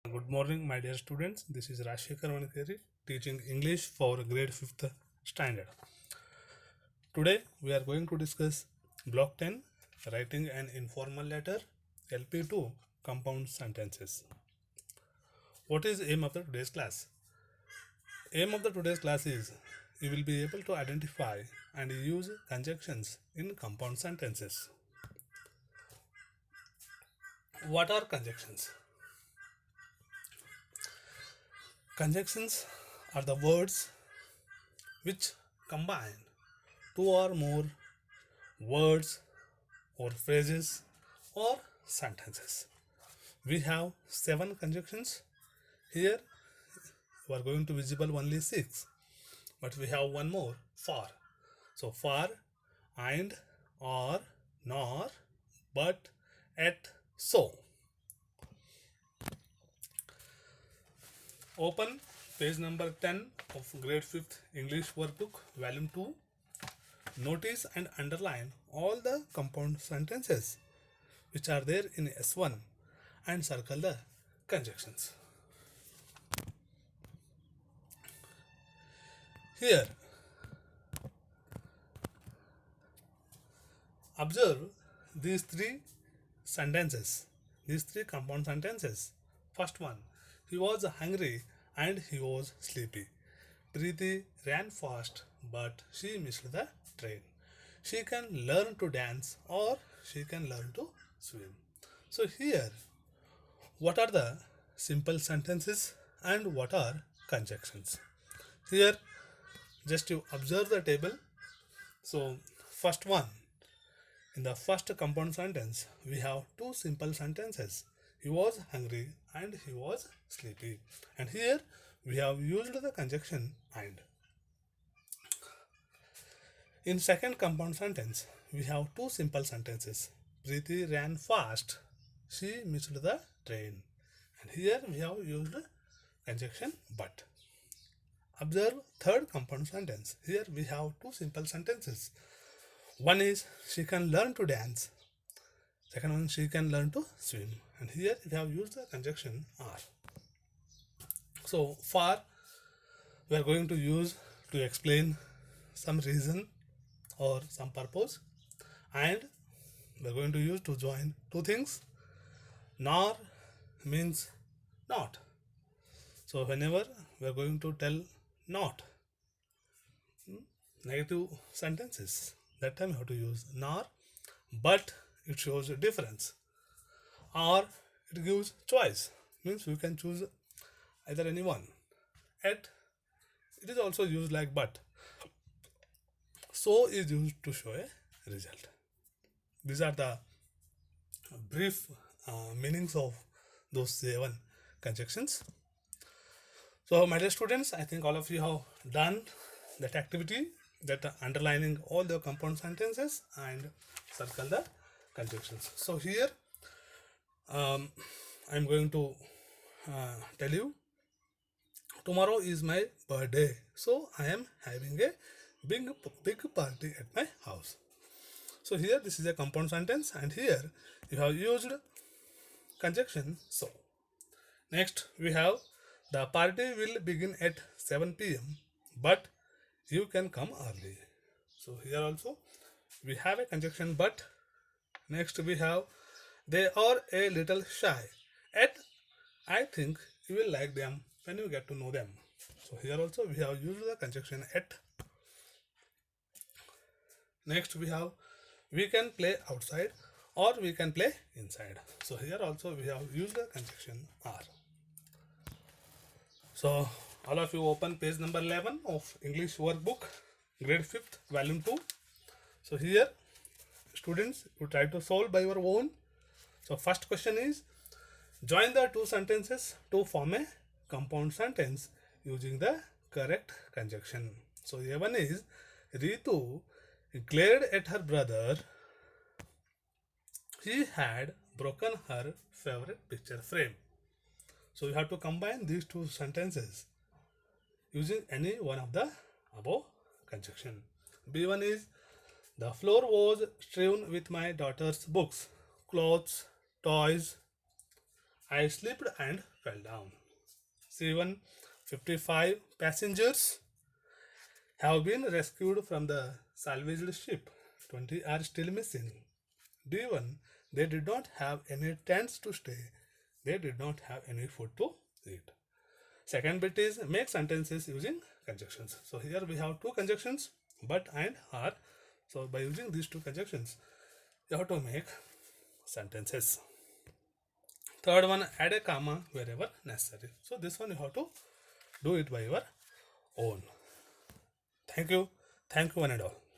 Good morning, my dear students. This is Rashikar Vankari teaching English for grade 5th standard. Today we are going to discuss Block 10 Writing an Informal Letter LP2 Compound Sentences. What is aim of the today's class? Aim of the today's class is you will be able to identify and use conjunctions in compound sentences. What are conjunctions? Conjunctions are the words which combine two or more words or phrases or sentences. We have 7 conjunctions. Here you are going to visible only 6, but we have one more, for. So for, and, or, nor, but, at, so. Open page number 10 of grade 5th English workbook volume 2. Notice and underline all the compound sentences which are there in S1 and circle the conjunctions. Here, observe these 3 sentences, these 3 compound sentences. First one, he was hungry and he was sleepy. Preeti ran fast but she missed the train. She can learn to dance or she can learn to swim. So here, what are the simple sentences and what are conjunctions? Here, just you observe the table. So first one, in the first compound sentence, we have 2 simple sentences. He was hungry and he was sleepy. And here we have used the conjunction and. In second compound sentence, we have 2 simple sentences. Preeti ran fast. She missed the train. And here we have used conjunction but. Observe third compound sentence. Here we have 2 simple sentences. One is she can learn to dance. Second one, she can learn to swim. And here we have used the conjunction are. So for, we are going to use to explain some reason or some purpose, and we are going to use to join 2 things. Nor means not. So whenever we are going to tell not, negative sentences, that time you have to use nor. But it shows a difference, or it gives choice, means you can choose either any one. At, it is also used like but. So is used to show a result. These are the brief meanings of those 7 conjunctions. So my dear students, I think all of you have done that activity, that underlining all the compound sentences and circle the conjunctions. So here I am going to tell you, tomorrow is my birthday, so I am having a big party at my house. So here this is a compound sentence and here you have used conjunction so. Next we have the party will begin at 7 p.m. but you can come early. So here also we have a conjunction but. Next we have they are a little shy. At, I think you will like them when you get to know them. So here also we have used the conjunction at. Next we have we can play outside or we can play inside. So here also we have used the conjunction are. So all of you open page number 11 of English workbook grade 5th volume 2. So here students, you try to solve by your own. So first question is, join the 2 sentences to form a compound sentence using the correct conjunction. So A1 is Ritu glared at her brother. He had broken her favorite picture frame. So you have to combine these 2 sentences using any one of the above conjunction. B1 is the floor was strewn with my daughter's books, clothes, toys, I slipped and fell down. C1, 55 passengers have been rescued from the salvaged ship. 20 are still missing. D1, they did not have any tents to stay. They did not have any food to eat. Second bit is make sentences using conjunctions. So here we have two conjunctions, but and are. So by using these two conjunctions, you have to make sentences. Third one, add a comma wherever necessary. So this one you have to do it by your own. Thank you. Thank you one and all.